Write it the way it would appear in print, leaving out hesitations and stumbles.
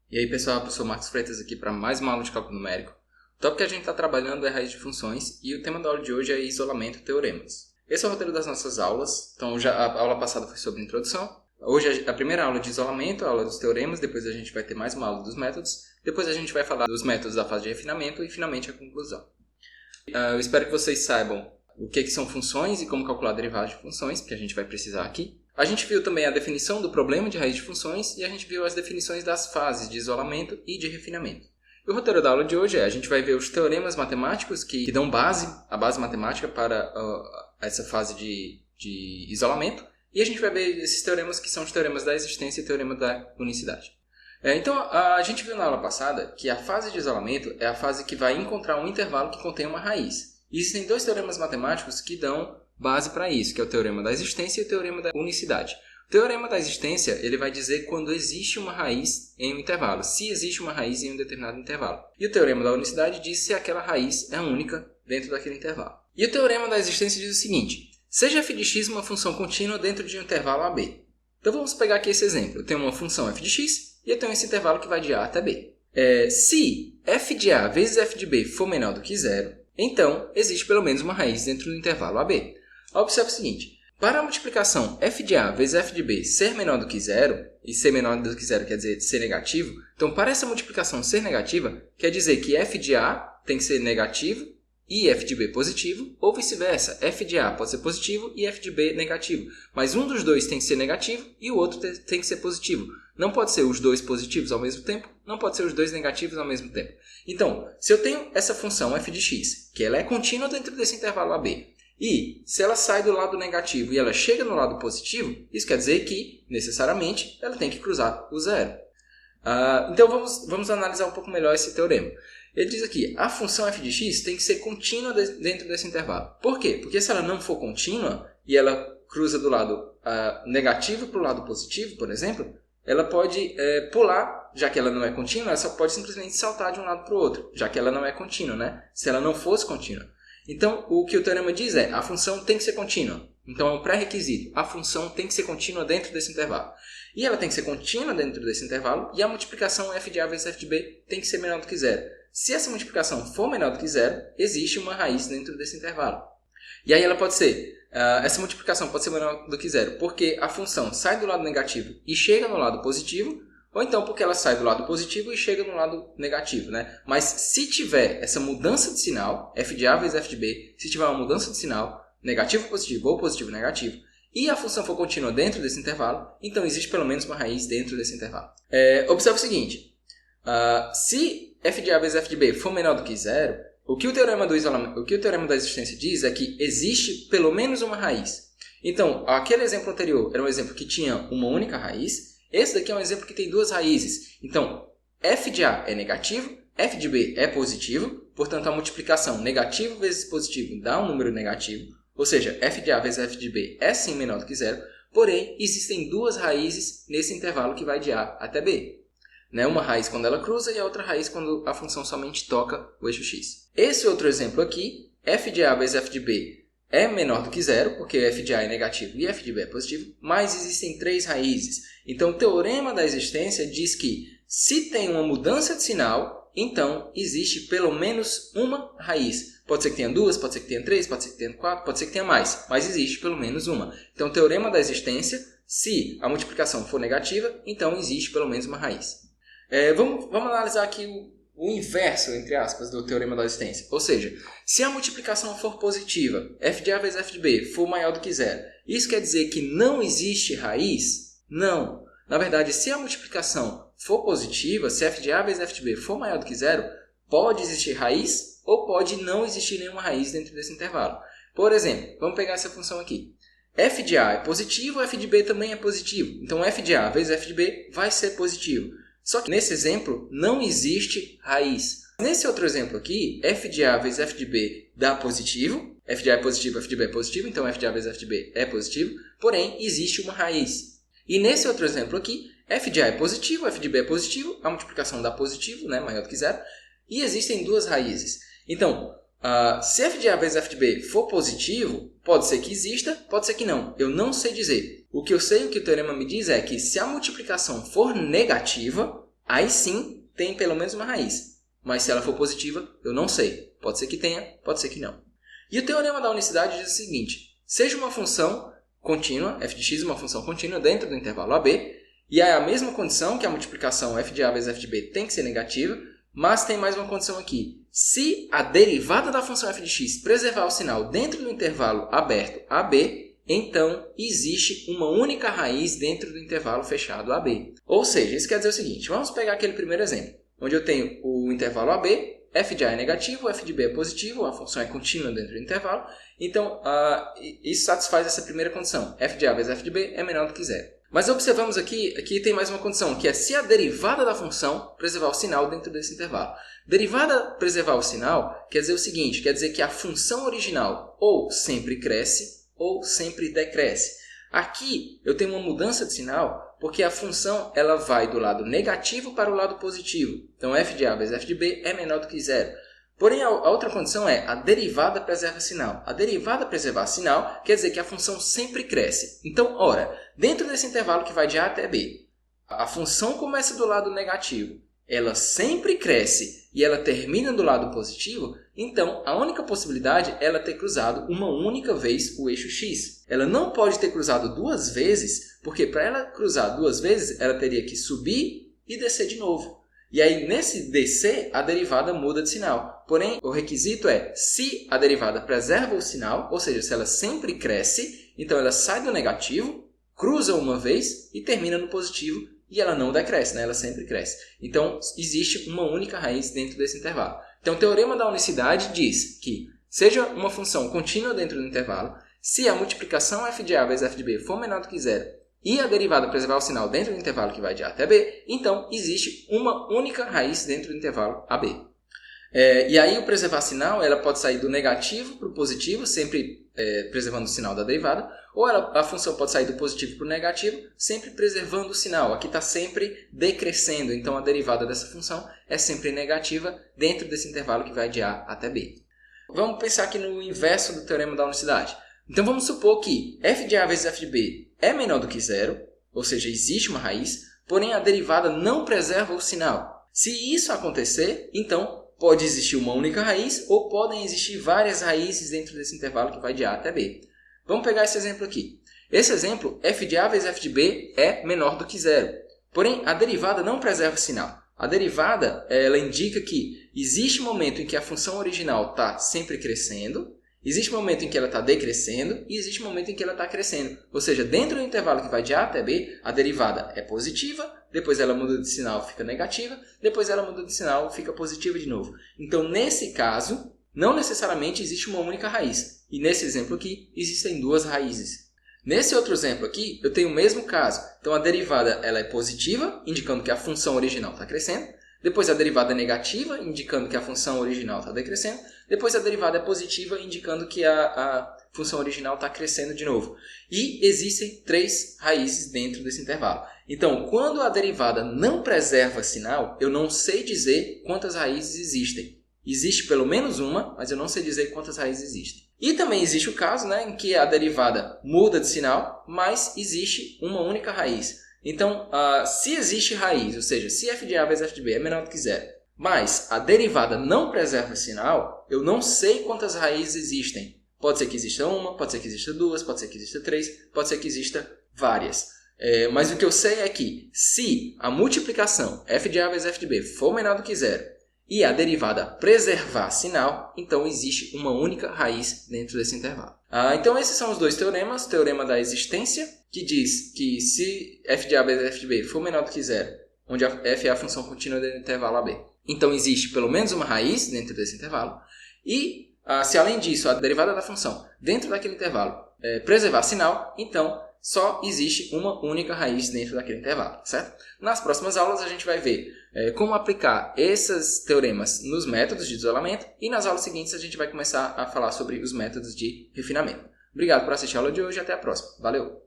E aí pessoal, eu sou Marcos Freitas aqui para mais uma aula de cálculo numérico. O tópico que a gente está trabalhando é raiz de funções e o tema da aula de hoje é isolamento teoremas. Esse é o roteiro das nossas aulas, então a aula passada foi sobre introdução. Hoje a primeira aula de isolamento, a aula dos teoremas, depois a gente vai ter mais uma aula dos métodos, depois a gente vai falar dos métodos da fase de refinamento e finalmente a conclusão. Eu espero que vocês saibam o que são funções e como calcular derivadas de funções, que a gente vai precisar aqui. A gente viu também a definição do problema de raiz de funções e a gente viu as definições das fases de isolamento e de refinamento. E o roteiro da aula de hoje a gente vai ver os teoremas matemáticos que dão a base matemática para essa fase de isolamento, e a gente vai ver esses teoremas que são os teoremas da existência e o teorema da unicidade. Então, a gente viu na aula passada que a fase de isolamento é a fase que vai encontrar um intervalo que contém uma raiz. E existem dois teoremas matemáticos que dão base para isso, que é o teorema da existência e o teorema da unicidade. O teorema da existência ele vai dizer quando existe uma raiz em um intervalo, se existe uma raiz em um determinado intervalo. E o teorema da unicidade diz se aquela raiz é única dentro daquele intervalo. E o teorema da existência diz o seguinte: seja f de x uma função contínua dentro de um intervalo AB. Então vamos pegar aqui esse exemplo. Eu tenho uma função f de x e eu tenho esse intervalo que vai de A até B. Se f de A vezes f de B for menor do que zero, então existe pelo menos uma raiz dentro do intervalo AB. Observe o seguinte: para a multiplicação f de A vezes f de B ser menor do que zero, e ser menor do que zero quer dizer ser negativo, então para essa multiplicação ser negativa, quer dizer que f de A tem que ser negativo e f de B positivo, ou vice-versa, f de A pode ser positivo e f de B negativo, mas um dos dois tem que ser negativo e o outro tem que ser positivo. Não pode ser os dois positivos ao mesmo tempo, não pode ser os dois negativos ao mesmo tempo. Então, se eu tenho essa função f de x, que ela é contínua dentro desse intervalo AB, e se ela sai do lado negativo e ela chega no lado positivo, isso quer dizer que, necessariamente, ela tem que cruzar o zero. Então vamos analisar um pouco melhor esse teorema. Ele diz aqui, a função f de x tem que ser contínua dentro desse intervalo. Por quê? Porque se ela não for contínua e ela cruza do lado negativo para o lado positivo, por exemplo, ela pode pular, já que ela não é contínua, ela só pode simplesmente saltar de um lado para o outro, já que ela não é contínua, né? Se ela não fosse contínua. Então, o que o teorema diz é, a função tem que ser contínua. Então, é um pré-requisito. A função tem que ser contínua dentro desse intervalo. E ela tem que ser contínua dentro desse intervalo, e a multiplicação f de A vezes f de B tem que ser menor do que zero. Se essa multiplicação for menor do que zero, existe uma raiz dentro desse intervalo. E aí ela pode ser, essa multiplicação pode ser menor do que zero, porque a função sai do lado negativo e chega no lado positivo, ou então porque ela sai do lado positivo e chega no lado negativo, né? Mas se tiver essa mudança de sinal, f de A vezes f de B, se tiver uma mudança de sinal, negativo positivo ou positivo negativo, e a função for contínua dentro desse intervalo, então existe pelo menos uma raiz dentro desse intervalo. Observe o seguinte, se f de A vezes f de B for menor do que zero, o que o teorema da existência diz é que existe pelo menos uma raiz. Então, aquele exemplo anterior era um exemplo que tinha uma única raiz. Esse daqui é um exemplo que tem duas raízes. Então, f de A é negativo, f de B é positivo, portanto a multiplicação negativo vezes positivo dá um número negativo, ou seja, f de A vezes f de B é sim menor do que zero, porém existem duas raízes nesse intervalo que vai de A até B. Uma raiz quando ela cruza e a outra raiz quando a função somente toca o eixo x. Esse outro exemplo aqui, f de A vezes f de B é menor do que zero, porque f de A é negativo e f de B é positivo, mas existem três raízes. Então, o teorema da existência diz que se tem uma mudança de sinal, então existe pelo menos uma raiz. Pode ser que tenha duas, pode ser que tenha três, pode ser que tenha quatro, pode ser que tenha mais, mas existe pelo menos uma. Então, o teorema da existência, se a multiplicação for negativa, então existe pelo menos uma raiz. Vamos analisar aqui o inverso, entre aspas, do teorema da existência. Ou seja, se a multiplicação for positiva, f de A vezes f de B for maior do que zero, isso quer dizer que não existe raiz? Não. Na verdade, se a multiplicação for positiva, se f de A vezes f de B for maior do que zero, pode existir raiz ou pode não existir nenhuma raiz dentro desse intervalo. Por exemplo, vamos pegar essa função aqui. f de A é positivo, f de B também é positivo. Então, f de A vezes f de B vai ser positivo. Só que nesse exemplo não existe raiz. Nesse outro exemplo aqui, f de A vezes f de B dá positivo. F de A é positivo, f de B é positivo, então f de A vezes f de B é positivo. Porém, existe uma raiz. E nesse outro exemplo aqui, f de A é positivo, f de B é positivo. A multiplicação dá positivo, maior do que zero. E existem duas raízes. Então, se f de A vezes f de B for positivo, pode ser que exista, pode ser que não. Eu não sei dizer. O que eu sei, o que o teorema me diz é que se a multiplicação for negativa, aí sim tem pelo menos uma raiz. Mas se ela for positiva, eu não sei. Pode ser que tenha, pode ser que não. E o teorema da unicidade diz o seguinte: seja uma função contínua, f de x uma função contínua dentro do intervalo AB, e é a mesma condição que a multiplicação f de A vezes f de B tem que ser negativa, mas tem mais uma condição aqui. Se a derivada da função f de x preservar o sinal dentro do intervalo aberto AB, então existe uma única raiz dentro do intervalo fechado AB. Ou seja, isso quer dizer o seguinte: vamos pegar aquele primeiro exemplo, onde eu tenho o intervalo AB, f de A é negativo, f de B é positivo, a função é contínua dentro do intervalo, então isso satisfaz essa primeira condição, f de A vezes f de B é menor do que zero. Mas observamos aqui tem mais uma condição, que é se a derivada da função preservar o sinal dentro desse intervalo. Derivada preservar o sinal quer dizer o seguinte, quer dizer que a função original ou sempre cresce ou sempre decresce. Aqui eu tenho uma mudança de sinal porque a função ela vai do lado negativo para o lado positivo. Então f de A vezes f de B é menor do que zero. Porém, a outra condição é a derivada preserva sinal. A derivada preservar sinal quer dizer que a função sempre cresce. Então, ora, dentro desse intervalo que vai de A até B, a função começa do lado negativo, ela sempre cresce e ela termina do lado positivo, então a única possibilidade é ela ter cruzado uma única vez o eixo x. Ela não pode ter cruzado duas vezes, porque para ela cruzar duas vezes, ela teria que subir e descer de novo. E aí, nesse descer, a derivada muda de sinal. Porém, o requisito é se a derivada preserva o sinal, ou seja, se ela sempre cresce, então ela sai do negativo, cruza uma vez e termina no positivo, e ela não decresce, né? Ela sempre cresce. Então, existe uma única raiz dentro desse intervalo. Então, o teorema da unicidade diz que seja uma função contínua dentro do intervalo, se a multiplicação f de A vezes f de B for menor do que zero, e a derivada preservar o sinal dentro do intervalo que vai de A até B, então existe uma única raiz dentro do intervalo AB. E aí o preservar sinal ela pode sair do negativo para o positivo, sempre preservando o sinal da derivada, ou a função pode sair do positivo para o negativo, sempre preservando o sinal. Aqui está sempre decrescendo, então a derivada dessa função é sempre negativa dentro desse intervalo que vai de A até B. Vamos pensar aqui no inverso do teorema da unicidade. Então vamos supor que f de A vezes f de B é menor do que zero, ou seja, existe uma raiz, porém a derivada não preserva o sinal. Se isso acontecer, então pode existir uma única raiz ou podem existir várias raízes dentro desse intervalo que vai de A até B. Vamos pegar esse exemplo aqui. Esse exemplo, f de A vezes f de B é menor do que zero, porém a derivada não preserva o sinal. A derivada ela indica que existe um momento em que a função original está sempre crescendo, existe um momento em que ela está decrescendo e existe um momento em que ela está crescendo. Ou seja, dentro do intervalo que vai de A até B, a derivada é positiva, depois ela muda de sinal, fica negativa, depois ela muda de sinal, fica positiva de novo. Então, nesse caso, não necessariamente existe uma única raiz. E nesse exemplo aqui, existem duas raízes. Nesse outro exemplo aqui, eu tenho o mesmo caso. Então, a derivada ela é positiva, indicando que a função original está crescendo. Depois a derivada é negativa, indicando que a função original está decrescendo. Depois a derivada é positiva, indicando que a função original está crescendo de novo. E existem três raízes dentro desse intervalo. Então, quando a derivada não preserva sinal, eu não sei dizer quantas raízes existem. Existe pelo menos uma, mas eu não sei dizer quantas raízes existem. E também existe o caso, né, em que a derivada muda de sinal, mas existe uma única raiz. Então, se existe raiz, ou seja, se f de A vezes f de B é menor do que zero, mas a derivada não preserva sinal, eu não sei quantas raízes existem. Pode ser que exista uma, pode ser que exista duas, pode ser que exista três, pode ser que exista várias. Mas o que eu sei é que se a multiplicação f de A vezes f de B for menor do que zero e a derivada preservar sinal, então existe uma única raiz dentro desse intervalo. Então esses são os dois teoremas. O teorema da existência, que diz que se f de A vezes f de B for menor do que zero, onde f é a função contínua do intervalo AB, então existe pelo menos uma raiz dentro desse intervalo. E se além disso a derivada da função dentro daquele intervalo preservar sinal, então só existe uma única raiz dentro daquele intervalo, certo? Nas próximas aulas a gente vai ver como aplicar esses teoremas nos métodos de isolamento e nas aulas seguintes a gente vai começar a falar sobre os métodos de refinamento. Obrigado por assistir a aula de hoje e até a próxima. Valeu!